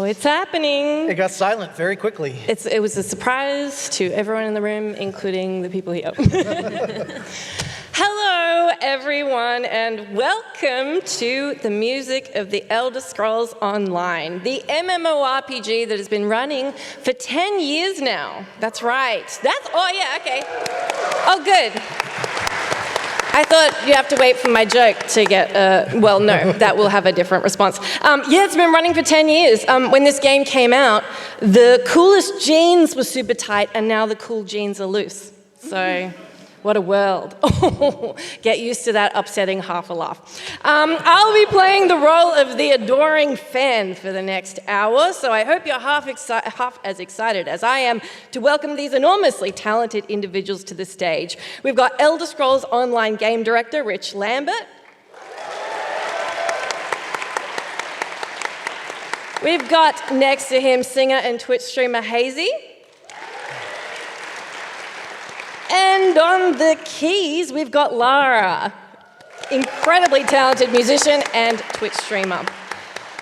it's happening. It got silent very quickly. It was a surprise to everyone in the room, including the people here. Hello, everyone, and welcome to the music of the Elder Scrolls Online, the MMORPG that has been running for 10 years now. That's right. Oh, yeah, okay. Oh, good. I thought you have to wait for my joke to get, well, no, that will have a different response. Yeah, it's been running for 10 years. When this game came out, the coolest jeans were super tight, and now the cool jeans are loose. So, what a world. Get used to that upsetting half a laugh. I'll be playing the role of the adoring fan for the next hour, so I hope you're half as excited as I am to welcome these enormously talented individuals to the stage. We've got Elder Scrolls Online Game Director Rich Lambert. We've got next to him singer and Twitch streamer Hazy. And on the keys, we've got Lara, incredibly talented musician and Twitch streamer.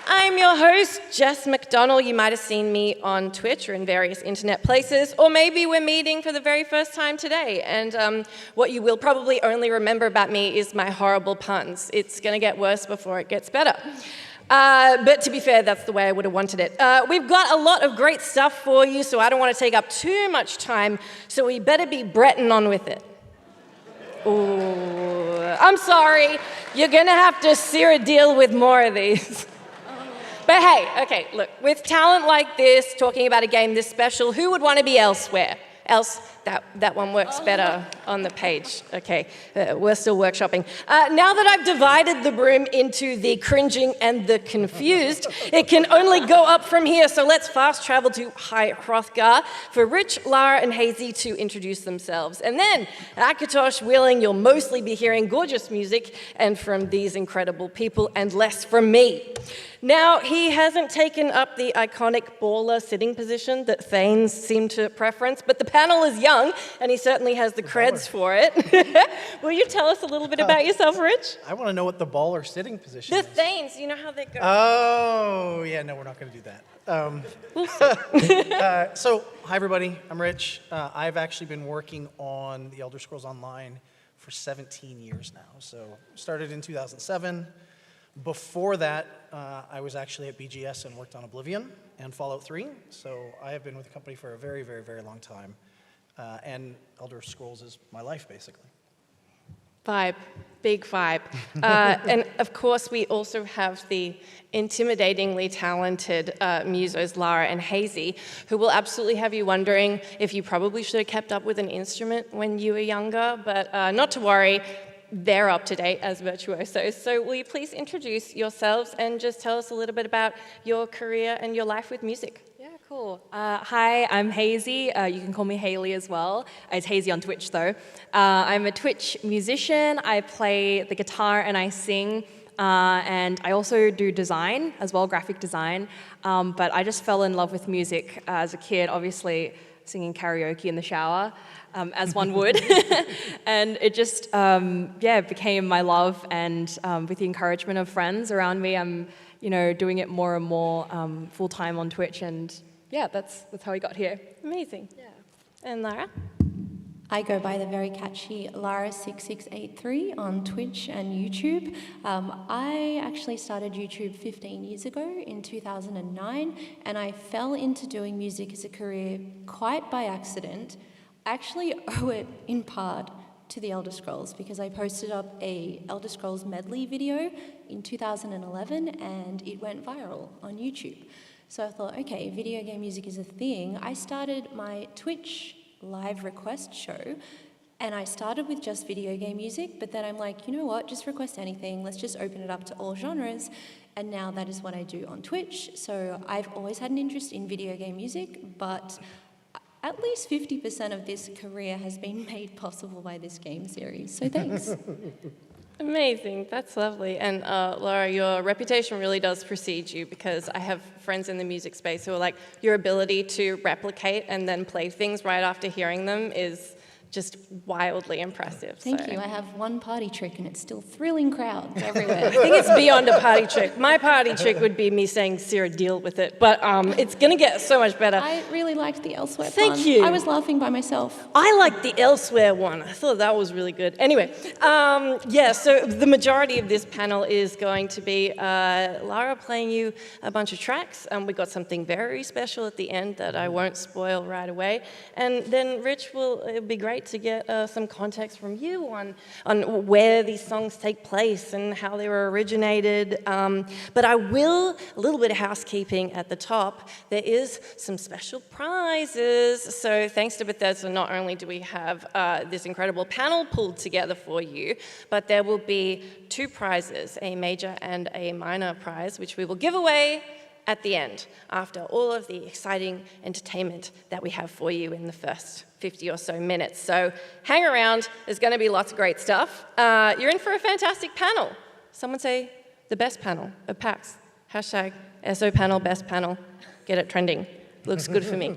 I'm your host, Jess McDonell. You might have seen me on Twitch or in various internet places, or maybe we're meeting for the very first time today. And what you will probably only remember about me is my horrible puns. It's going to get worse before it gets better. But to be fair, that's the way I would have wanted it. We've got a lot of great stuff for you, so I don't want to take up too much time, so we better be Breton on with it. Ooh, I'm sorry. You're going to have to sear a deal with more of these. But hey, okay, look, with talent like this, talking about a game this special, who would want to be elsewhere? That one works better on the page. Okay, we're still workshopping. Now that I've divided the room into the cringing and the confused, it can only go up from here. So let's fast travel to High Hrothgar for Rich, Lara, and Hazy to introduce themselves. And then at Akatosh Wheeling, you'll mostly be hearing gorgeous music and from these incredible people and less from me. Now, he hasn't taken up the iconic baller sitting position that Thanes seem to preference, but the panel is young, and he certainly has the creds for it. Will you tell us a little bit about yourself, Rich? I want to know what the baller sitting position is. The Thanes, you know how they go. Oh, yeah, no, we're not going to do that. We'll see. So, hi everybody, I'm Rich. I've actually been working on the Elder Scrolls Online for 17 years now. So, started in 2007. Before that, I was actually at BGS and worked on Oblivion and Fallout 3. So I have been with the company for a very, very, very long time. And Elder Scrolls is my life, basically. Vibe, big vibe. And of course, we also have the intimidatingly talented musos Lara and Hazy, who will absolutely have you wondering if you probably should have kept up with an instrument when you were younger, but not to worry. They're up to date as virtuosos. So will you please introduce yourselves and just tell us a little bit about your career and your life with music? Yeah, cool. Hi, I'm Hazy. You can call me Haley as well. It's Hazy on Twitch though. I'm a Twitch musician. I play the guitar and I sing. And I also do design as well, graphic design. But I just fell in love with music as a kid, obviously singing karaoke in the shower. As one would, and it just, became my love, and with the encouragement of friends around me, I'm, doing it more and more full-time on Twitch, and yeah, that's how I got here. Amazing. Yeah. And Lara? I go by the very catchy Lara6683 on Twitch and YouTube. I actually started YouTube 15 years ago in 2009, and I fell into doing music as a career quite by accident. I actually owe it in part to the Elder Scrolls because I posted up a Elder Scrolls medley video in 2011 and it went viral on YouTube. So I thought, okay, video game music is a thing. I started my Twitch live request show and I started with just video game music, but then I'm like, you know what, just request anything. Let's just open it up to all genres. And now that is what I do on Twitch. So I've always had an interest in video game music, but at least 50% of this career has been made possible by this game series, so thanks. Amazing, that's lovely. And Lara, your reputation really does precede you because I have friends in the music space who are like, your ability to replicate and then play things right after hearing them is just wildly impressive. Thank you. I have one party trick, and it's still thrilling crowds everywhere. I think it's beyond a party trick. My party trick would be me saying, Sarah, deal with it. But it's going to get so much better. I really liked the elsewhere Thank pun. you. I was laughing by myself. I like the elsewhere one. I thought that was really good. Anyway, yeah, so the majority of this panel is going to be Lara playing you a bunch of tracks. We got something very special at the end that I won't spoil right away. And then Rich it'll be great to get some context from you on where these songs take place and how they were originated. But a little bit of housekeeping at the top. There is some special prizes. So thanks to Bethesda, not only do we have this incredible panel pulled together for you, but there will be 2 prizes, a major and a minor prize, which we will give away at the end, after all of the exciting entertainment that we have for you in the first 50 or so minutes. So hang around, there's gonna be lots of great stuff. You're in for a fantastic panel. Someone say the best panel of PAX. Hashtag SO panel, best panel. Get it trending. Looks good for me.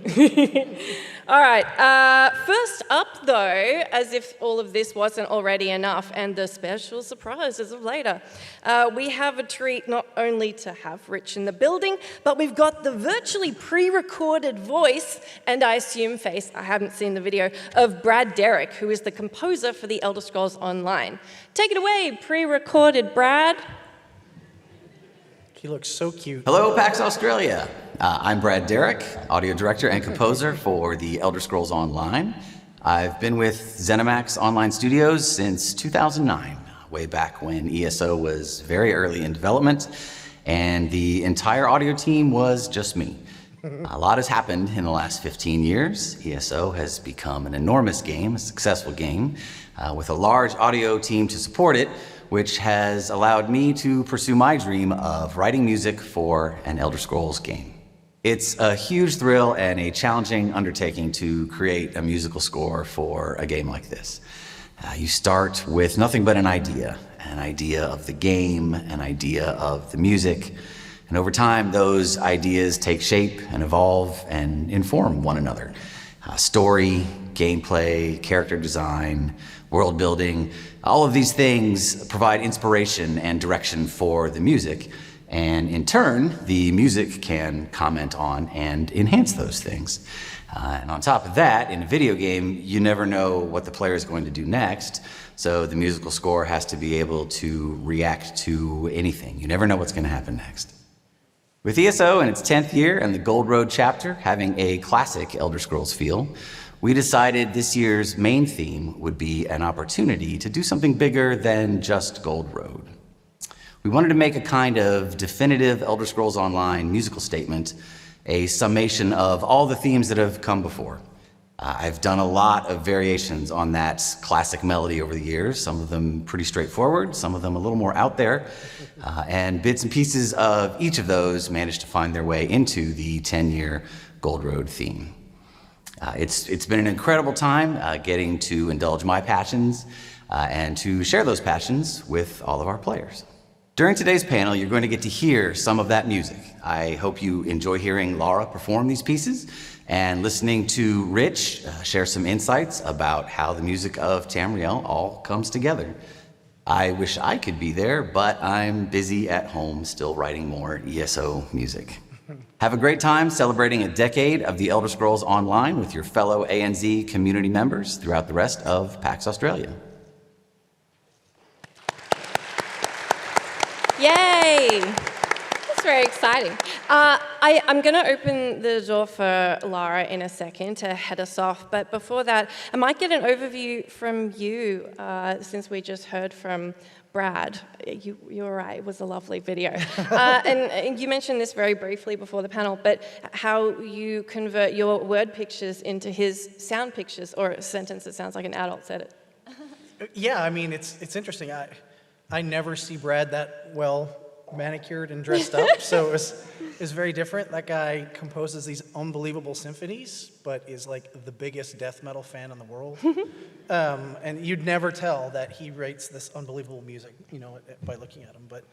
All right, first up though, as if all of this wasn't already enough, and the special surprises of later, we have a treat not only to have Rich in the building, but we've got the virtually pre-recorded voice, and I assume face, I haven't seen the video, of Brad Derrick, who is the composer for The Elder Scrolls Online. Take it away, pre-recorded Brad. He looks so cute. Hello, PAX Australia. I'm Brad Derrick, audio director and composer for The Elder Scrolls Online. I've been with ZeniMax Online Studios since 2009, way back when ESO was very early in development, and the entire audio team was just me. A lot has happened in the last 15 years. ESO has become an enormous game, a successful game, with a large audio team to support it, which has allowed me to pursue my dream of writing music for an Elder Scrolls game. It's a huge thrill and a challenging undertaking to create a musical score for a game like this. You start with nothing but an idea of the game, an idea of the music, and over time those ideas take shape and evolve and inform one another. Story, gameplay, character design, world building, all of these things provide inspiration and direction for the music, and in turn, the music can comment on and enhance those things. And on top of that, in a video game, you never know what the player is going to do next, so the musical score has to be able to react to anything. You never know what's going to happen next. With ESO in its 10th year and the Gold Road chapter having a classic Elder Scrolls feel, we decided this year's main theme would be an opportunity to do something bigger than just Gold Road. We wanted to make a kind of definitive Elder Scrolls Online musical statement, a summation of all the themes that have come before. I've done a lot of variations on that classic melody over the years, some of them pretty straightforward, some of them a little more out there, and bits and pieces of each of those managed to find their way into the 10-year Gold Road theme. It's been an incredible time getting to indulge my passions and to share those passions with all of our players. During today's panel, you're going to get to hear some of that music. I hope you enjoy hearing Lara perform these pieces and listening to Rich share some insights about how the music of Tamriel all comes together. I wish I could be there, but I'm busy at home still writing more ESO music. Have a great time celebrating a decade of the Elder Scrolls Online with your fellow ANZ community members throughout the rest of PAX Australia. Yay! That's very exciting. I'm going to open the door for Lara in a second to head us off, but before that, I might get an overview from you, since we just heard from Brad. You were right, it was a lovely video. And you mentioned this very briefly before the panel, but how you convert your word pictures into his sound pictures, or a sentence that sounds like an adult said it. Yeah, I mean, it's interesting. I never see Brad that well manicured and dressed up, so it's very different. That guy composes these unbelievable symphonies, but is like the biggest death metal fan in the world. And you'd never tell that he writes this unbelievable music, by looking at him. But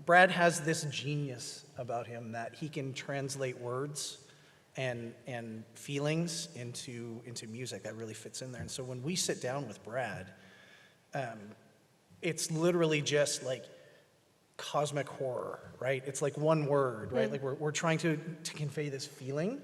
Brad has this genius about him that he can translate words and feelings into music that really fits in there. And so when we sit down with Brad, it's literally just like cosmic horror, right? It's like one word, right? Like we're trying to convey this feeling,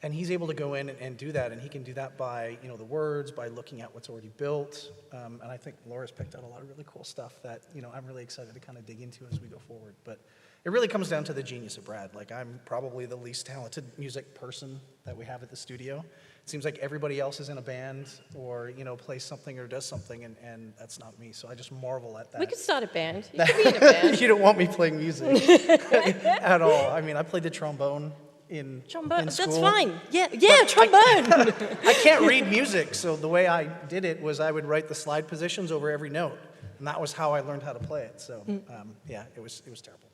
and he's able to go in and do that, and he can do that by, you know, the words, by looking at what's already built, and I think Laura's picked out a lot of really cool stuff that, you know, I'm really excited to kind of dig into as we go forward. But it really comes down to the genius of Brad. Like, I'm probably the least talented music person that we have at the studio. It seems like everybody else is in a band or, you know, plays something or does something, and that's not me. So I just marvel at that. We could start a band. You could be in a band. You don't want me playing music at all. I mean, I played the trombone in Trombone, in school. that's fine. Yeah, trombone. I can't read music, so the way I did it was I would write the slide positions over every note, and that was how I learned how to play it. So yeah, it was terrible.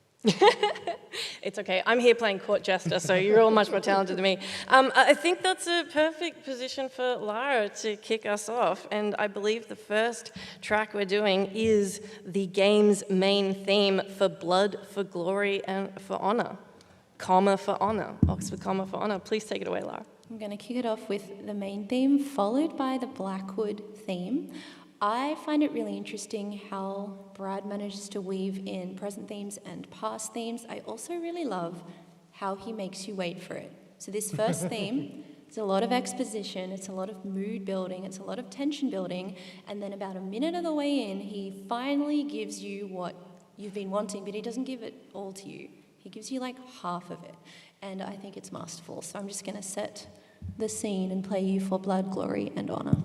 It's okay. I'm here playing court jester, so you're all much more talented than me. I think that's a perfect position for Lara to kick us off, and I believe the first track we're doing is the game's main theme for Blood, for Glory, and for Honor. Comma for Honor. Oxford comma for Honor. Please take it away, Lara. I'm going to kick it off with the main theme, followed by the Blackwood theme. I find it really interesting how Brad manages to weave in present themes and past themes. I also really love how he makes you wait for it. So this first theme, it's a lot of exposition, it's a lot of mood building, it's a lot of tension building, and then about a minute of the way in, he finally gives you what you've been wanting, but he doesn't give it all to you. He gives you like half of it, and I think it's masterful. So I'm just going to set the scene and play you for Blood, Glory, and Honor.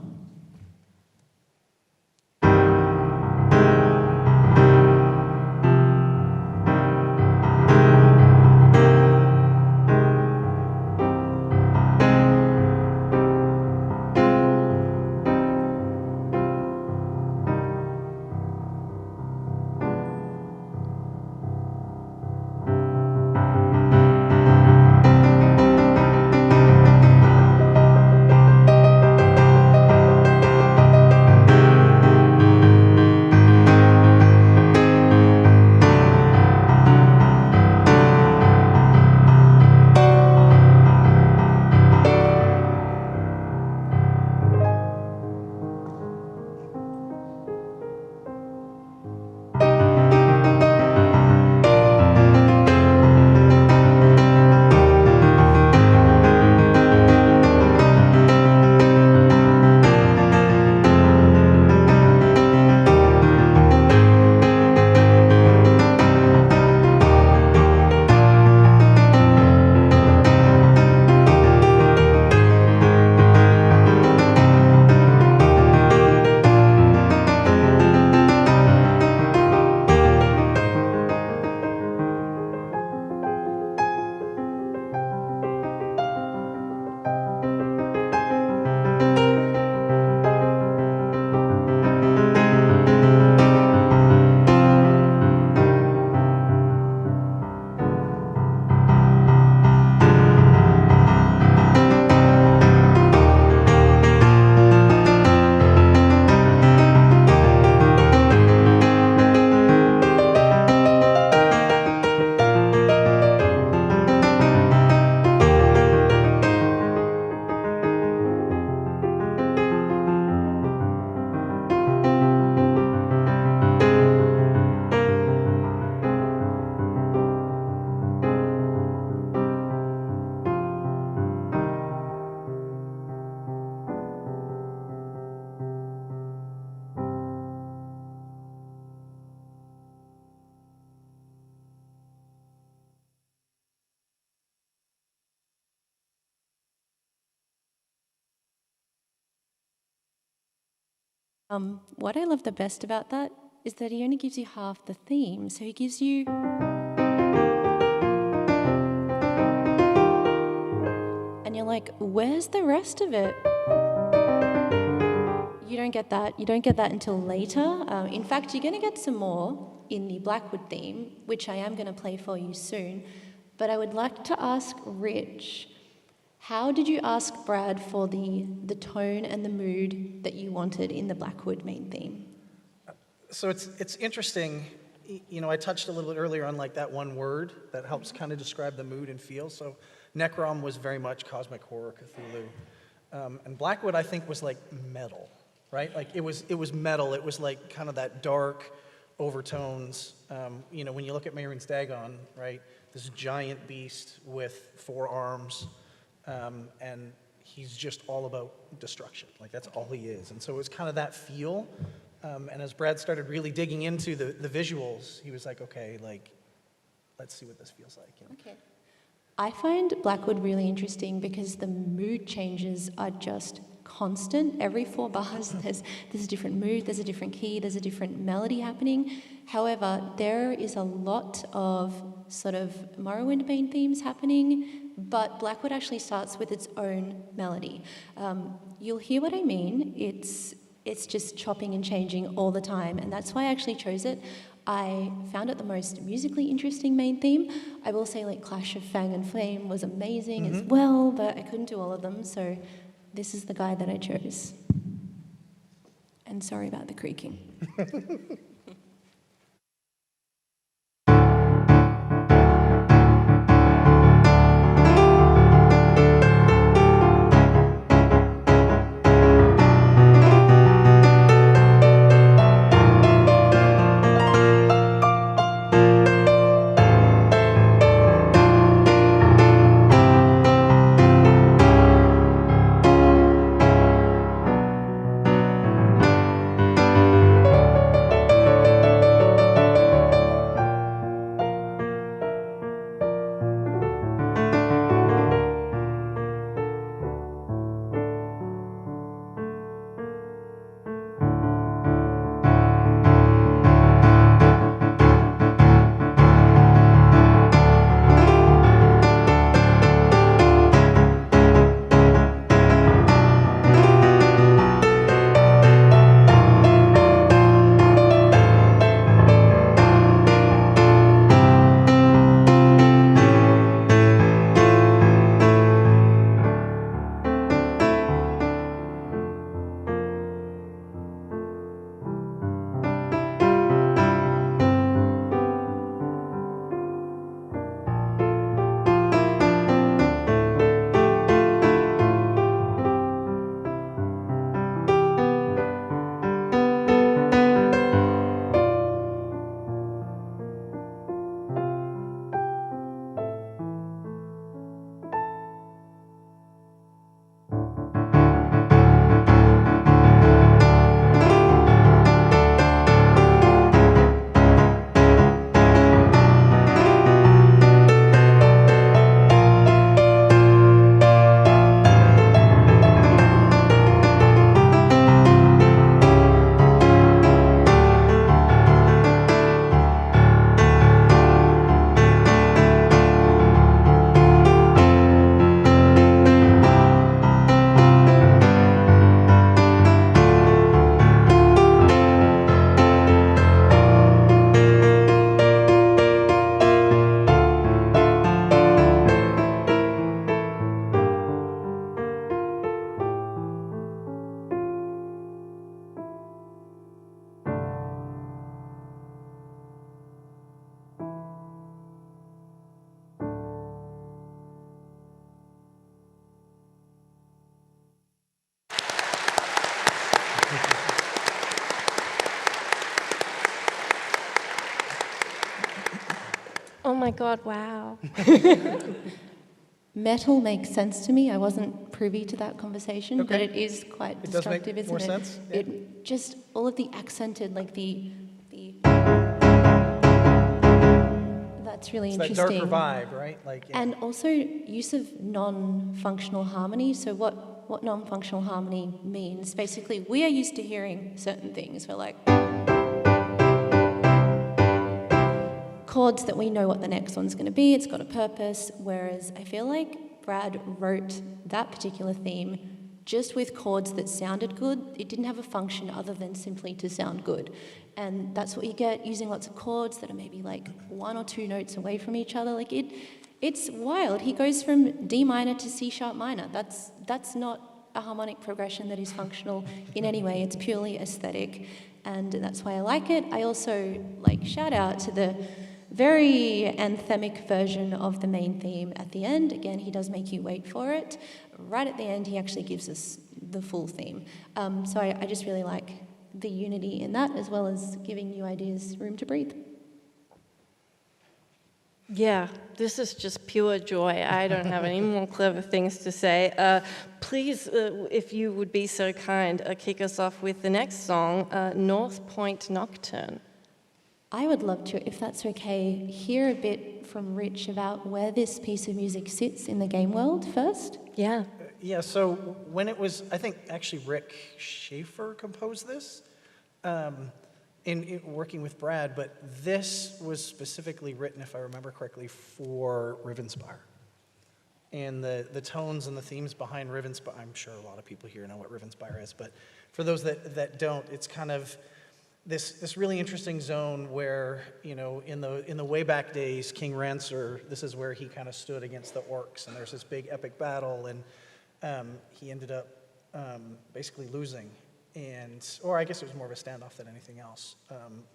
What I love the best about that is that he only gives you half the theme. So he gives you... And you're like, where's the rest of it? You don't get that. You don't get that until later. In fact, you're going to get some more in the Blackwood theme, which I am going to play for you soon. But I would like to ask Rich, how did you ask Brad for the tone and the mood that you wanted in the Blackwood main theme? So it's interesting. I touched a little bit earlier on like that one word that helps kind of describe the mood and feel. So Necrom was very much cosmic horror Cthulhu. And Blackwood, I think, was like metal, right? Like it was metal. It was like kind of that dark overtones. When you look at Mehrunes Dagon, right? This giant beast with 4 arms, and he's just all about destruction. Like that's all he is. And so it was kind of that feel. And as Brad started really digging into the visuals, he was like, okay, like, let's see what this feels like. Okay. I find Blackwood really interesting because the mood changes are just constant. Every 4 bars, there's a different mood, there's a different key, there's a different melody happening. However, there is a lot of sort of Morrowindbane themes happening, but Blackwood actually starts with its own melody. You'll hear what I mean. It's just chopping and changing all the time, and that's why I actually chose it. I found it the most musically interesting main theme. I will say like Clash of Fang and Flame was amazing as well, but I couldn't do all of them, so this is the guy that I chose. And sorry about the creaking. Oh my God, wow. Metal makes sense to me. I wasn't privy to that conversation, but Okay. it is quite It does make destructive, isn't more it? sense, yeah. It just all of the accented, like the that's really It's that interesting. darker vibe, right? Like, yeah. And also use of non-functional harmony. So what non-functional harmony means, basically, we are used to hearing certain things. We're like chords that we know what the next one's going to be. It's got a purpose. Whereas I feel like Brad wrote that particular theme just with chords that sounded good. It didn't have a function other than simply to sound good. And that's what you get using lots of chords that are maybe like 1 or 2 notes away from each other. Like it's wild. He goes from D minor to C sharp minor. That's not a harmonic progression that is functional in any way. It's purely aesthetic, and that's why I like it. I also shout out to the very anthemic version of the main theme at the end. Again, he does make you wait for it. Right at the end, he actually gives us the full theme. So I just really like the unity in that, as well as giving new ideas room to breathe. Yeah, this is just pure joy. I don't have any more clever things to say. Please, if you would be so kind, kick us off with the next song, North Point Nocturne. I would love to, if that's okay, hear a bit from Rich about where this piece of music sits in the game world first. Yeah. Yeah, so when it was, I think actually Rick Schaefer composed this. In working with Brad, but this was specifically written, if I remember correctly, for Rivenspire. And the tones and the themes behind Rivenspire, I'm sure a lot of people here know what Rivenspire is, but for those that don't, it's kind of this really interesting zone where, in the way back days, King Rancer, this is where he kind of stood against the orcs, and there's this big epic battle, and he ended up basically losing. Or I guess it was more of a standoff than anything else.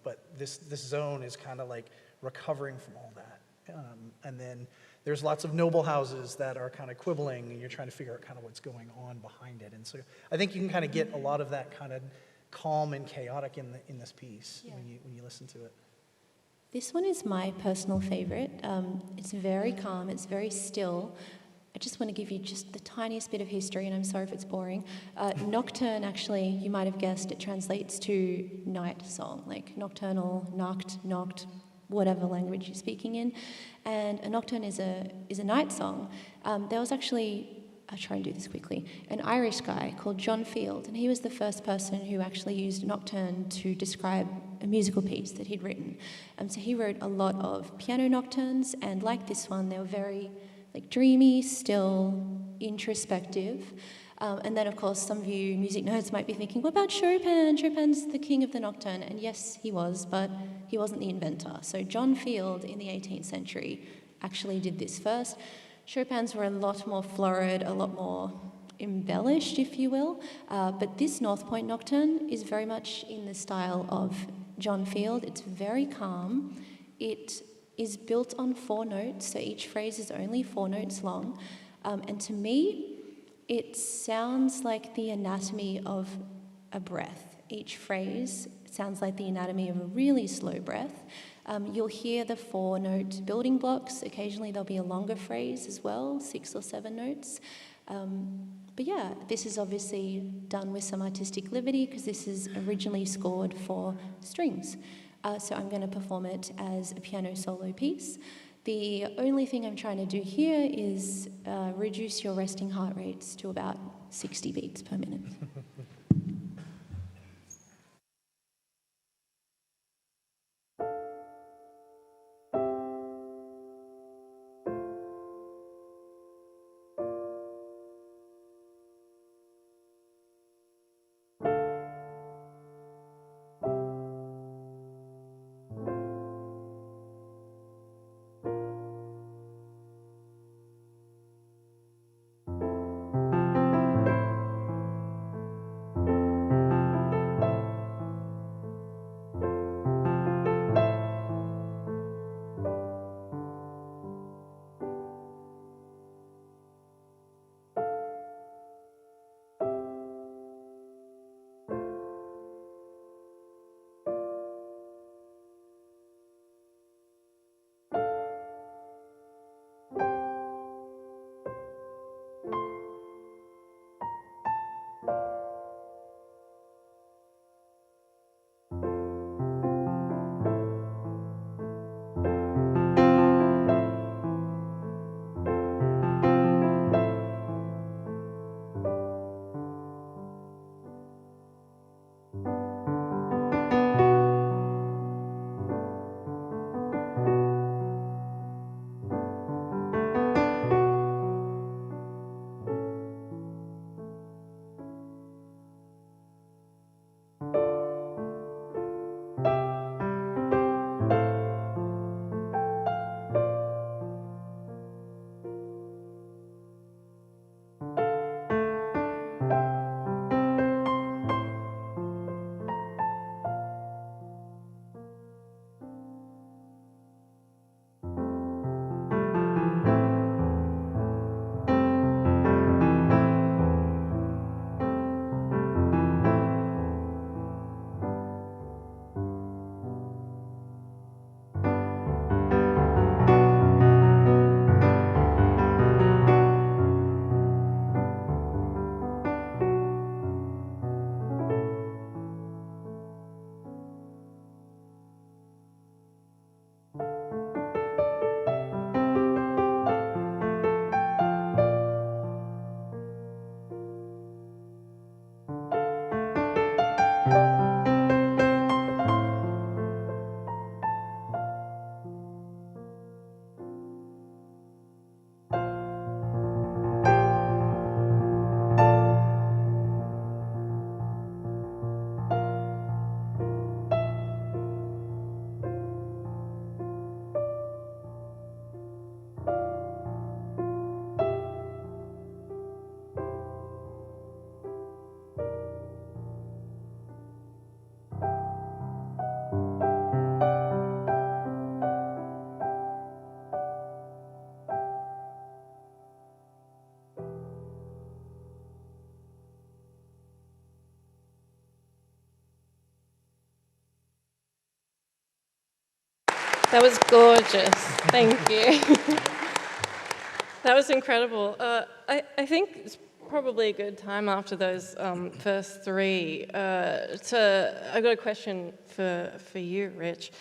But this zone is kind of like recovering from all that. And then there's lots of noble houses that are kind of quibbling, and you're trying to figure out kind of what's going on behind it. And so I think you can kind of get a lot of that kind of calm and chaotic in this piece when you listen to it. This one is my personal favorite. It's very calm, it's very still. I just want to give you just the tiniest bit of history, and I'm sorry if it's boring. Nocturne, actually, you might have guessed, it translates to night song, like nocturnal, noct, whatever language you're speaking in. And a nocturne is a night song. There was actually, I'll try and do this quickly, an Irish guy called John Field, and he was the first person who actually used nocturne to describe a musical piece that he'd written. So he wrote a lot of piano nocturnes, and like this one, they were very dreamy, still, introspective. And then, of course, some of you music nerds might be thinking, what about Chopin? Chopin's the king of the nocturne. And yes, he was, but he wasn't the inventor. So John Field in the 18th century actually did this first. Chopin's were a lot more florid, a lot more embellished, if you will. But this North Point Nocturne is very much in the style of John Field. It's very calm. It is built on 4 notes, so each phrase is only 4 notes long. And to me, it sounds like the anatomy of a breath. Each phrase sounds like the anatomy of a really slow breath. You'll hear the 4-note building blocks. Occasionally there'll be a longer phrase as well, 6 or 7 notes. But yeah, this is obviously done with some artistic liberty because this is originally scored for strings. So I'm going to perform it as a piano solo piece. The only thing I'm trying to do here is reduce your resting heart rates to about 60 beats per minute. That was gorgeous. Thank you. That was incredible. I think it's probably a good time after those first three I've got a question for you, Rich.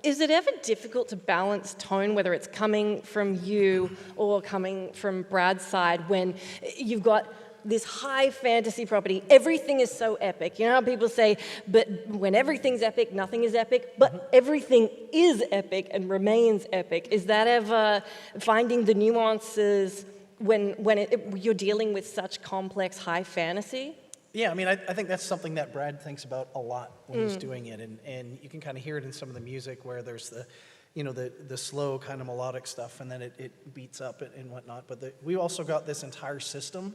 Is it ever difficult to balance tone, whether it's coming from you or coming from Brad's side, when you've got this high fantasy property, everything is so epic? You know how people say, but when everything's epic, nothing is epic, but everything is epic and remains epic. Is that ever finding the nuances when you're dealing with such complex high fantasy? Yeah, I mean, I think that's something that Brad thinks about a lot when he's doing it, and you can kind of hear it in some of the music where there's the slow kind of melodic stuff, and then it beats up and whatnot. But we also got this entire system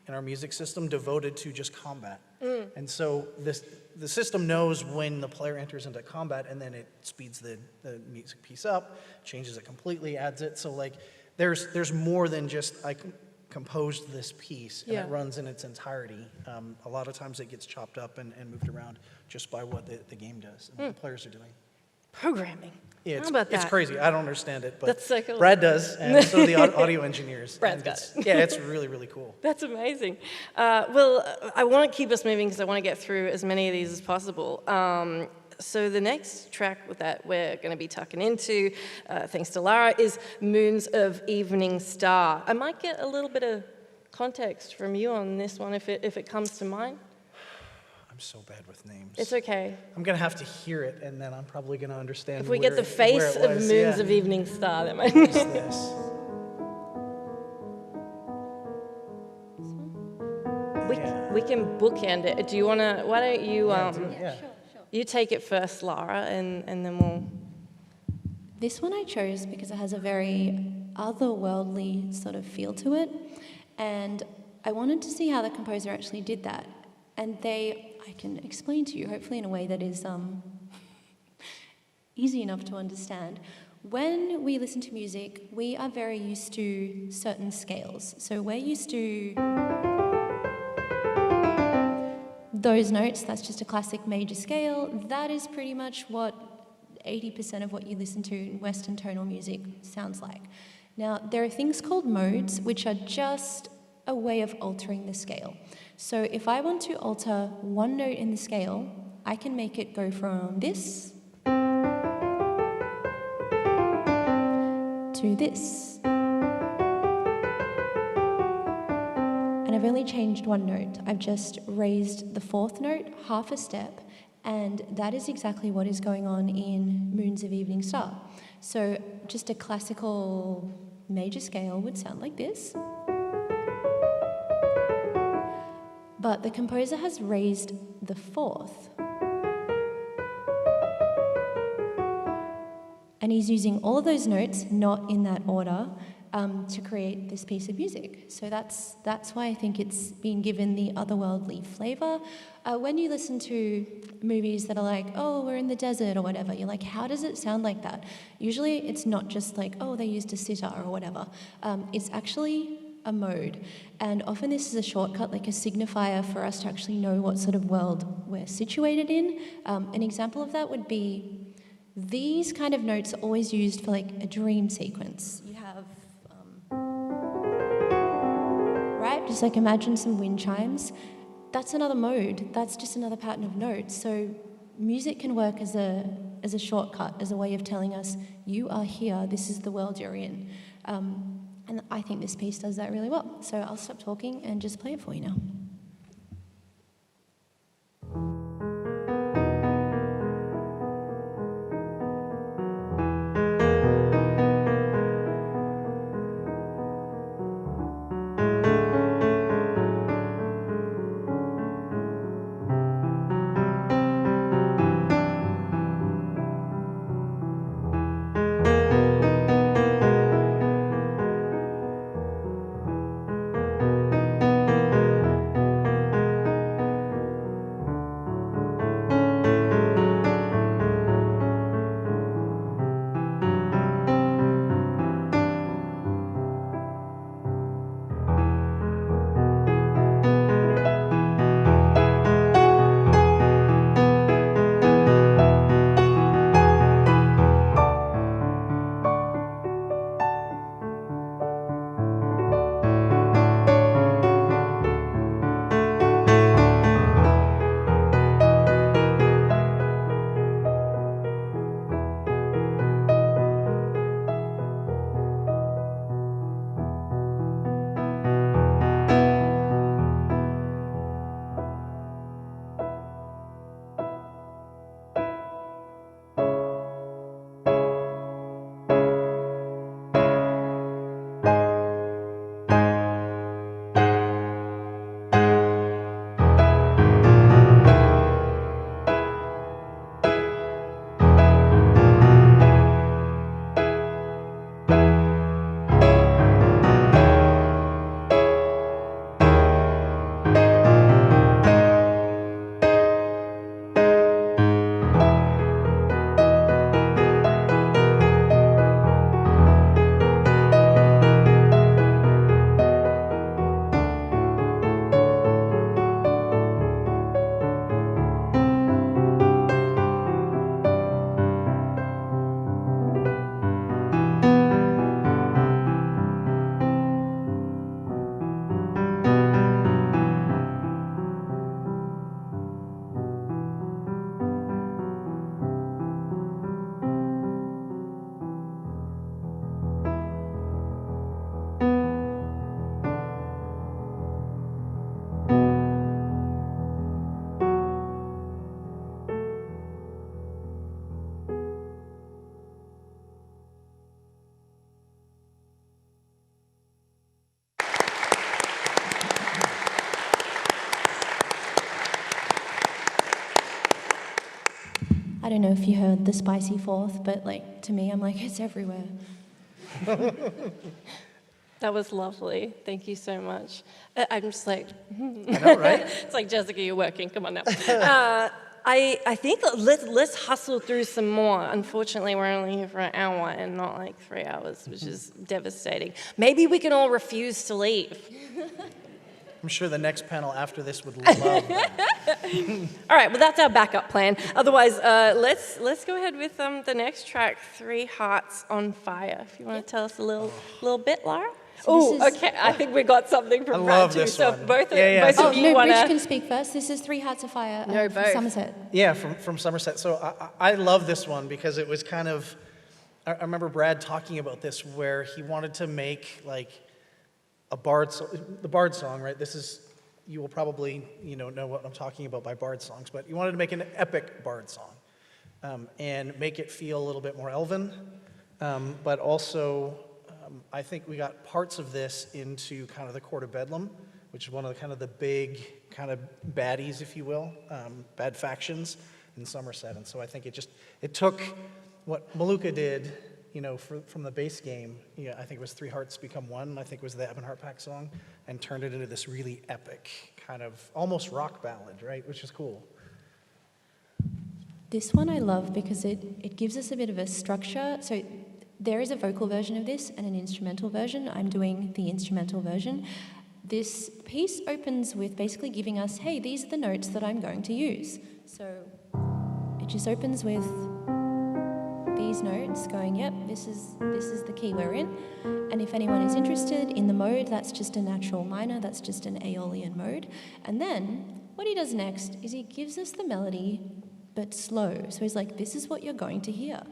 in our music system devoted to just combat. And so the system knows when the player enters into combat, and then it speeds the music piece up, changes it completely, adds it. So like there's more than just I composed this piece and it runs in its entirety. A lot of times it gets chopped up and moved around just by what the game does and what the players are doing. Programming. Yeah, How about that? It's crazy. I don't understand it, but That's so cool. Brad does, and so do the audio engineers. Brad's And got it's- Yeah, it's really, really cool. That's amazing. Well, I want to keep us moving because I want to get through as many of these as possible. So the next track that we're going to be tucking into, thanks to Lara, is Moons of Evening Star. I might get a little bit of context from you on this one if it comes to mind. I'm so bad with names. It's okay. I'm going to have to hear it, and then I'm probably going to understand If we where get the it- where face it of was. Moons Yeah. of Evening Star, that might What's this? we can bookend it. Do you want to, why don't you, Yeah. you take it first, Lara, and then we'll... This one I chose because it has a very otherworldly sort of feel to it, and I wanted to see how the composer actually did that. And I can explain to you, hopefully in a way that is easy enough to understand. When we listen to music, we are very used to certain scales. So we're used to those notes, that's just a classic major scale. That is pretty much what 80% of what you listen to in Western tonal music sounds like. Now, there are things called modes, which are just a way of altering the scale. So if I want to alter one note in the scale, I can make it go from this to this. And I've only changed one note. I've just raised the fourth note half a step, and that is exactly what is going on in Moons of Evening Star. So just a classical major scale would sound like this. But the composer has raised the fourth. And he's using all of those notes, not in that order, to create this piece of music. So that's why I think it's been given the otherworldly flavor. When you listen to movies that are like, oh, we're in the desert or whatever, you're like, how does it sound like that? Usually it's not just like, oh, they used a sitar or whatever. It's actually a mode. And often this is a shortcut, like a signifier for us to actually know what sort of world we're situated in. An example of that would be these kind of notes are always used for like a dream sequence. You have, right? Just like imagine some wind chimes. That's another mode. That's just another pattern of notes. So music can work as a shortcut, as a way of telling us, you are here, this is the world you're in. And I think this piece does that really well. So I'll stop talking and just play it for you now. I don't know if you heard the spicy fourth, but like to me, I'm like, it's everywhere. That was lovely. Thank you so much. I'm just like, I know, right? it's like, Jessica, you're working. Come on now. I think let's hustle through some more. Unfortunately, we're only here for an hour and not like 3 hours, which is devastating. Maybe we can all refuse to leave. I'm sure the next panel after this would love that. All right, well, that's our backup plan. Otherwise, let's go ahead with the next track, 3 Hearts on Fire. If you want to tell us a little bit, Lara. Oh, okay. I think we got something from I Brad love too. this So one. both Yeah. of you No, want Rich to. can speak first. This is 3 Hearts of Fire No, from both. Somerset. Yeah, from Somerset. So I love this one because it was kind of, I remember Brad talking about this where he wanted to make like a the Bard song, right? This is, you will probably know what I'm talking about by Bard songs, but he wanted to make an epic Bard song and make it feel a little bit more elven, but also I think we got parts of this into kind of the Court of Bedlam, which is one of the big kind of baddies, if you will, bad factions in Somerset. And so I think it took what Maluka did, from the base game. I think it was 3 Hearts Become One, I think it was the Ebonheart PAX song, and turned it into this really epic kind of almost rock ballad, right? Which is cool. This one I love because it gives us a bit of a structure. So there is a vocal version of this and an instrumental version. I'm doing the instrumental version. This piece opens with basically giving us, hey, these are the notes that I'm going to use. So it just opens with these notes going, yep, this is the key we're in. And if anyone is interested in the mode, that's just a natural minor, that's just an Aeolian mode. And then what he does next is he gives us the melody, but slow. So he's like, this is what you're going to hear.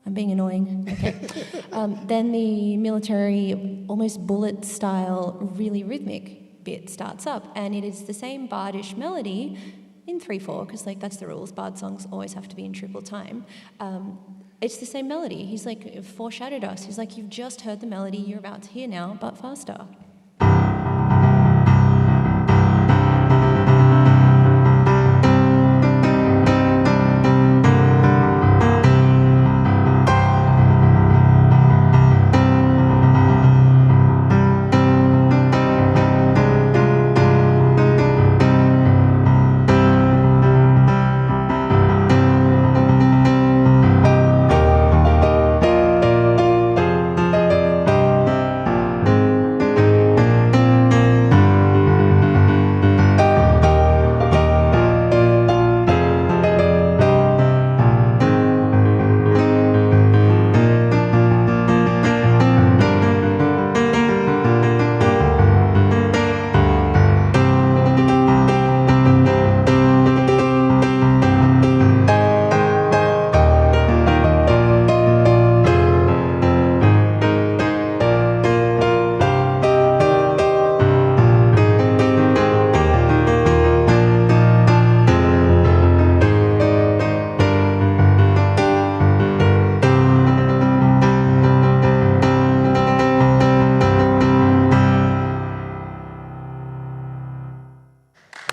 I'm being annoying. Okay. Then the military, almost bullet style, really rhythmic bit starts up, and it is the same bardish melody in 3/4, because that's the rules. Bard songs always have to be in triple time. It's the same melody. He's like foreshadowed us. He's like, you've just heard the melody you're about to hear now, but faster.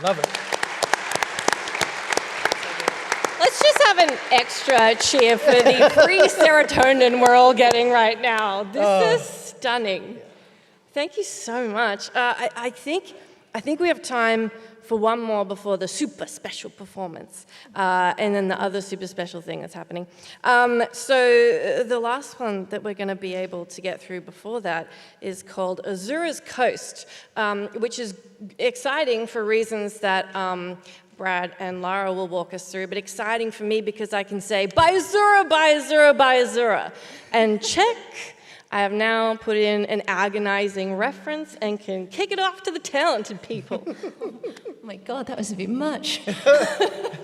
Love it. Let's just have an extra cheer for the free serotonin we're all getting right now. This is stunning. Thank you so much. I think we have time for one more before the super special performance, and then the other super special thing that's happening. So the last one that we're going to be able to get through before that is called Azura's Coast, which is exciting for reasons that Brad and Lara will walk us through, but exciting for me because I can say, by Azura, by Azura, by Azura, and check. I have now put in an agonizing reference and can kick it off to the talented people. Oh my God, that was a bit much.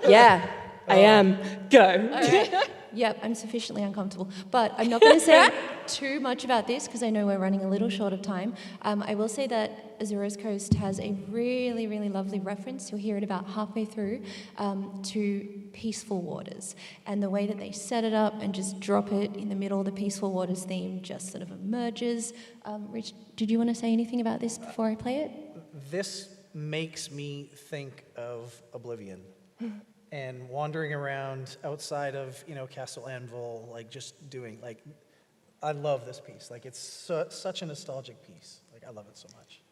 Yeah, I am. Go. All right. Yep, I'm sufficiently uncomfortable. But I'm not going to say too much about this because I know we're running a little short of time. I will say that Azura's Coast has a really, really lovely reference. You'll hear it about halfway through to Peaceful Waters. And the way that they set it up and just drop it in the middle, the Peaceful Waters theme just sort of emerges. Rich, did you want to say anything about this before I play it? This makes me think of Oblivion. And wandering around outside of, Castle Anvil, like just doing, like, I love this piece. Like, it's such a nostalgic piece. Like, I love it so much.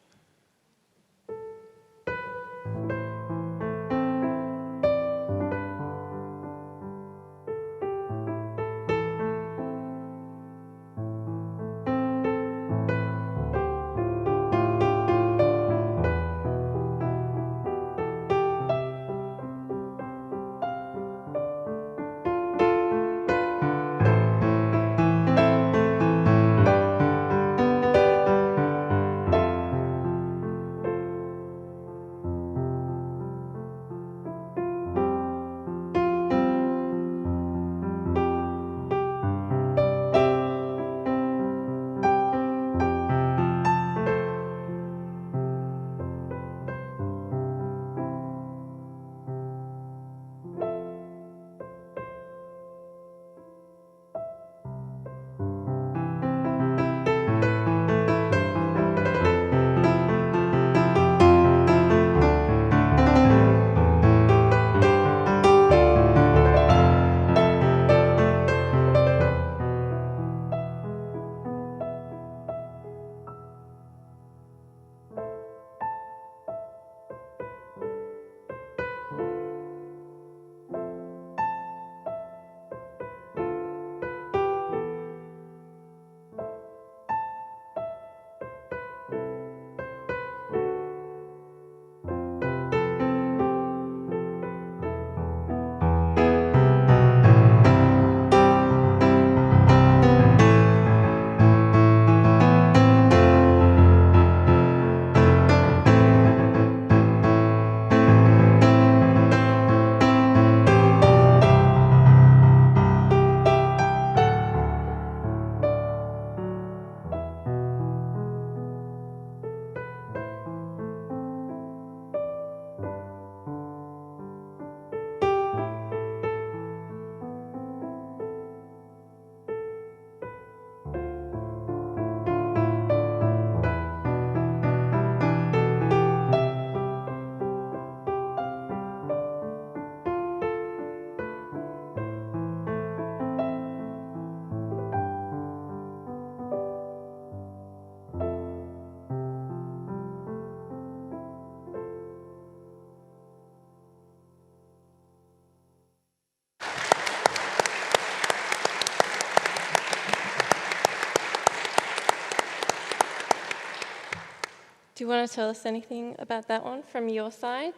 Do you want to tell us anything about that one from your side?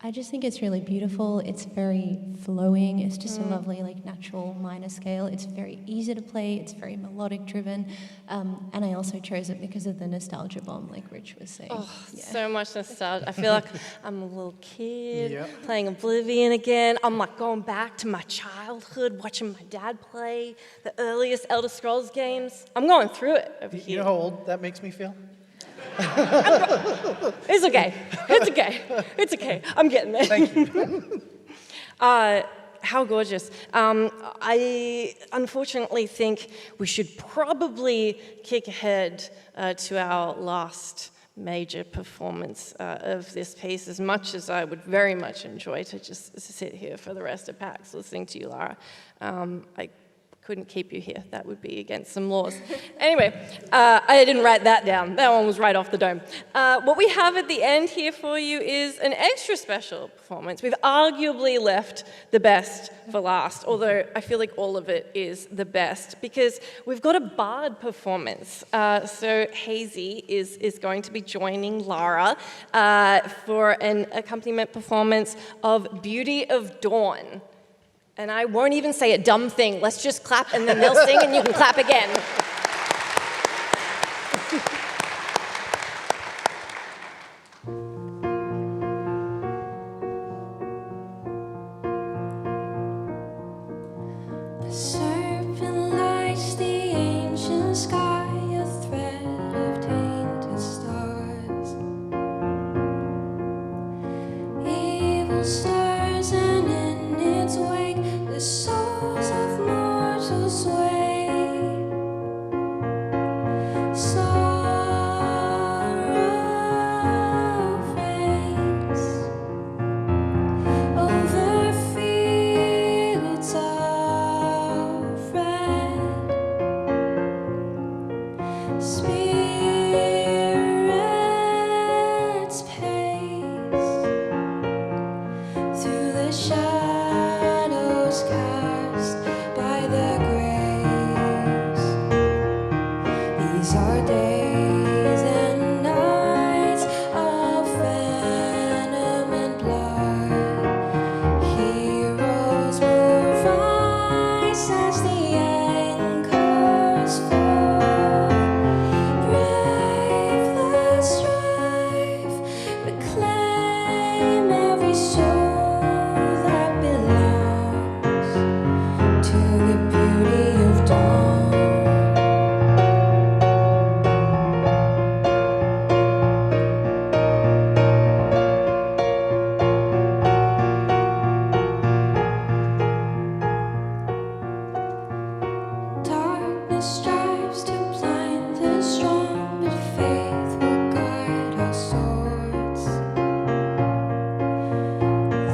I just think it's really beautiful. It's very flowing. It's just a lovely, natural minor scale. It's very easy to play. It's very melodic driven. And I also chose it because of the nostalgia bomb, like Rich was saying. Oh, so much nostalgia. I feel like I'm a little kid playing Oblivion again. I'm like going back to my childhood, watching my dad play the earliest Elder Scrolls games. I'm going through it over here. You know how old that makes me feel? It's okay. It's okay. It's okay. I'm getting there. Thank you. How gorgeous. I unfortunately think we should probably kick ahead to our last major performance of this piece, as much as I would very much enjoy to just sit here for the rest of PAX listening to you, Lara. I couldn't keep you here. That would be against some laws. Anyway, I didn't write that down. That one was right off the dome. What we have at the end here for you is an extra special performance. We've arguably left the best for last, although I feel like all of it is the best, because we've got a bard performance. So Hazy is going to be joining Lara for an accompaniment performance of Beauty of Dawn. And I won't even say a dumb thing. Let's just clap, and then they'll sing, and you can clap again. The stirs, and in its wake the souls of mortals sway. Sorrow fades over fields of red. Spirits pace through the shadows cast by the graves. These are days and nights of venom and blood. Heroes will rise as the anchors fall. Brave the strife, reclaim every soul that belongs to the beauty of dawn. Darkness strives to blind the strong, but faith will guide our swords.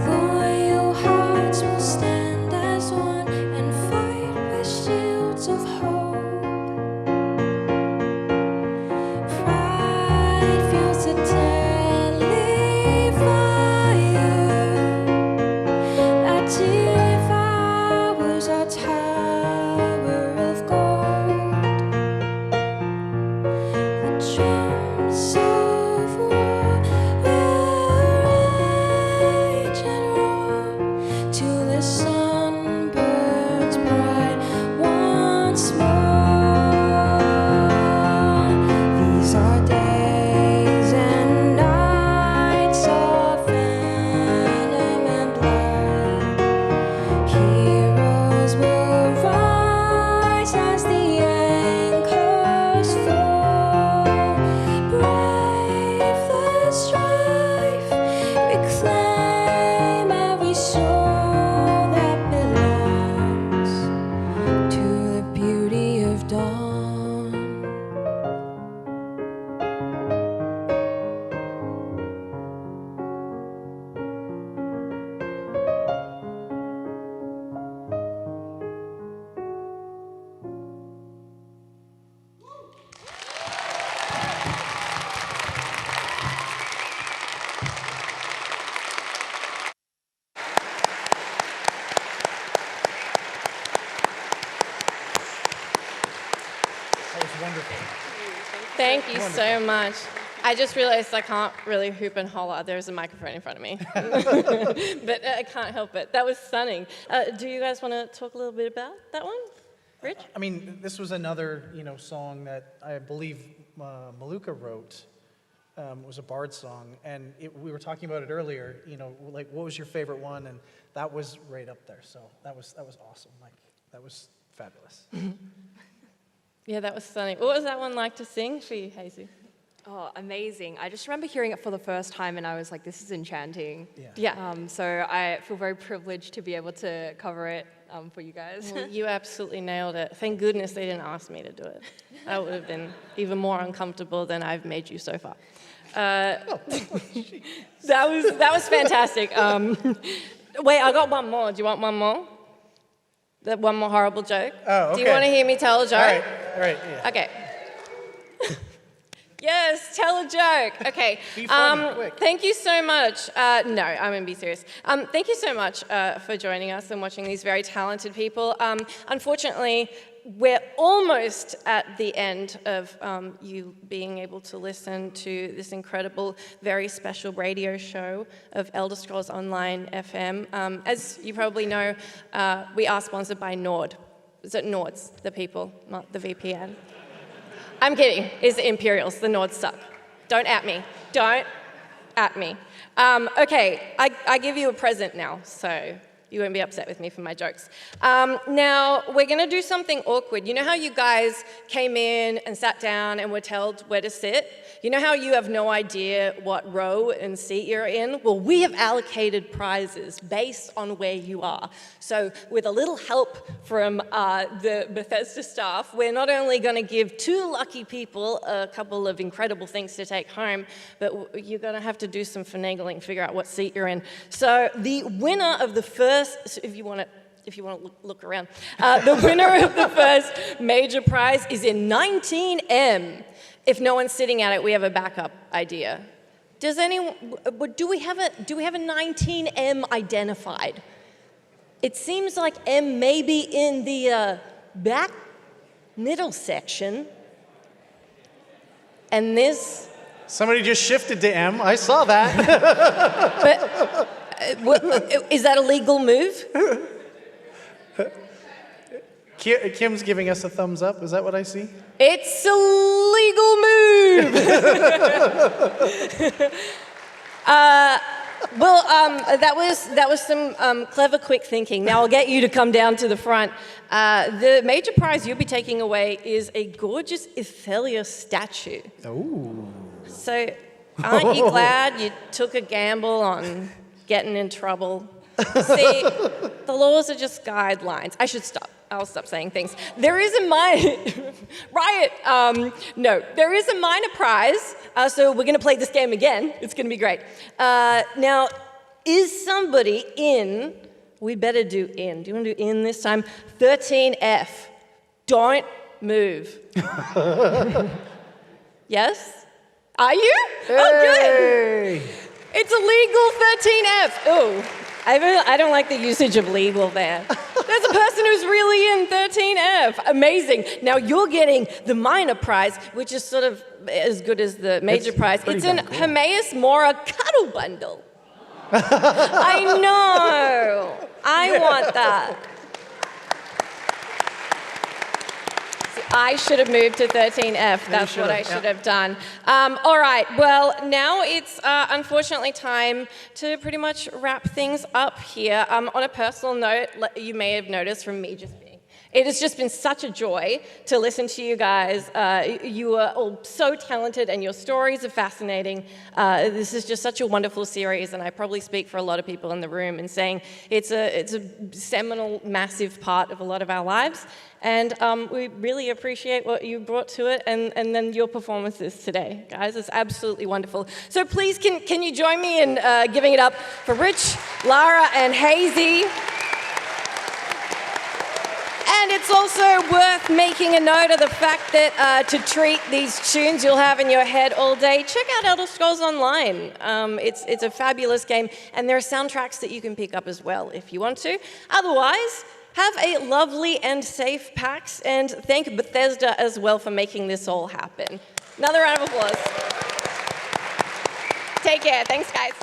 Loyal hearts will stand as one and fight with shields of hope. Pride fuels the deadly fire that devours our tower of gold. The drums of war will rage and roar till the sun burns bright once more. These are days and nights of venom and blood. Heroes will rise as the anchors fall. Brave the strife, reclaim every soul that belongs to the beauty of dawn. That was wonderful. Thank you so much. I just realized I can't really hoop and holler. There's a microphone in front of me. But I can't help it. That was stunning. Do you guys want to talk a little bit about that one? Rich? I mean, this was another, song that I believe Maluka wrote. It was a bard song, and we were talking about it earlier. Like, what was your favorite one? And that was right up there. So that was awesome. Like, that was fabulous. Yeah, that was stunning. What was that one like to sing for you, Hazy? Oh, amazing. I just remember hearing it for the first time and I was like, this is enchanting. Yeah. So I feel very privileged to be able to cover it for you guys. Well, you absolutely nailed it. Thank goodness they didn't ask me to do it. That would have been even more uncomfortable than I've made you so far. That was fantastic. Wait, I got one more. Do you want one more? One more horrible joke? Oh, okay. Do you want to hear me tell a joke? All right, yeah. Okay. Yes, tell a joke. Okay. Be funny, quick. Thank you so much. No, I'm going to be serious. Thank you so much for joining us and watching these very talented people. Unfortunately, we're almost at the end of you being able to listen to this incredible, very special radio show of Elder Scrolls Online FM. As you probably know, we are sponsored by Nord. Is it Nords, the people, not the VPN? I'm kidding. It's the Imperials. The Nords suck. Don't at me. Don't at me. Okay, I give you a present now, so You won't be upset with me for my jokes. Now, we're going to do something awkward. You know how you guys came in and sat down and were told where to sit? You know how you have no idea what row and seat you're in? Well, we have allocated prizes based on where you are. So with a little help from the Bethesda staff, we're not only going to give 2 lucky people a couple of incredible things to take home, but you're going to have to do some finagling, figure out what seat you're in. So the winner of the first, if you want to look around, the winner of the first major prize is in 19M. If no one's sitting at it, we have a backup idea. Does anyone, do we have a 19M identified? It seems like M may be in the back middle section. And this... Somebody just shifted to M. I saw that. Is that a legal move? Kim's giving us a thumbs up. Is that what I see? It's a legal move. That was some clever, quick thinking. Now I'll get you to come down to the front. The major prize you'll be taking away is a gorgeous Ophelia statue. Ooh. So aren't you glad you took a gamble on getting in trouble? See, the laws are just guidelines. I should stop. I'll stop saying things. There is a minor... Riot! No, there is a minor prize, so we're going to play this game again. It's going to be great. Now, is somebody in... We better do in. Do you want to do in this time? 13F. Don't move. Yes? Are you? Hey. Oh, good. It's a legal 13F. Oh. I don't like the usage of legal there. There's a person who's really in 13F. Amazing. Now you're getting the minor prize, which is sort of as good as the major prize. It's an cool. Hermaeus Mora cuddle bundle. I know. I want that. I should have moved to 13F. That's what I should have done. All right, well, now it's unfortunately time to pretty much wrap things up here. On a personal note, you may have noticed from me just being, it has just been such a joy to listen to you guys. You are all so talented and your stories are fascinating. This is just such a wonderful series, and I probably speak for a lot of people in the room in saying it's a seminal, massive part of a lot of our lives. And we really appreciate what you brought to it and then your performances today. Guys, it's absolutely wonderful. So please, can you join me in giving it up for Rich, Lara, and Hazy? And it's also worth making a note of the fact that to treat these tunes you'll have in your head all day, check out Elder Scrolls Online. It's a fabulous game, and there are soundtracks that you can pick up as well if you want to. Otherwise, have a lovely and safe PAX, and thank Bethesda as well for making this all happen. Another round of applause. Take care. Thanks, guys.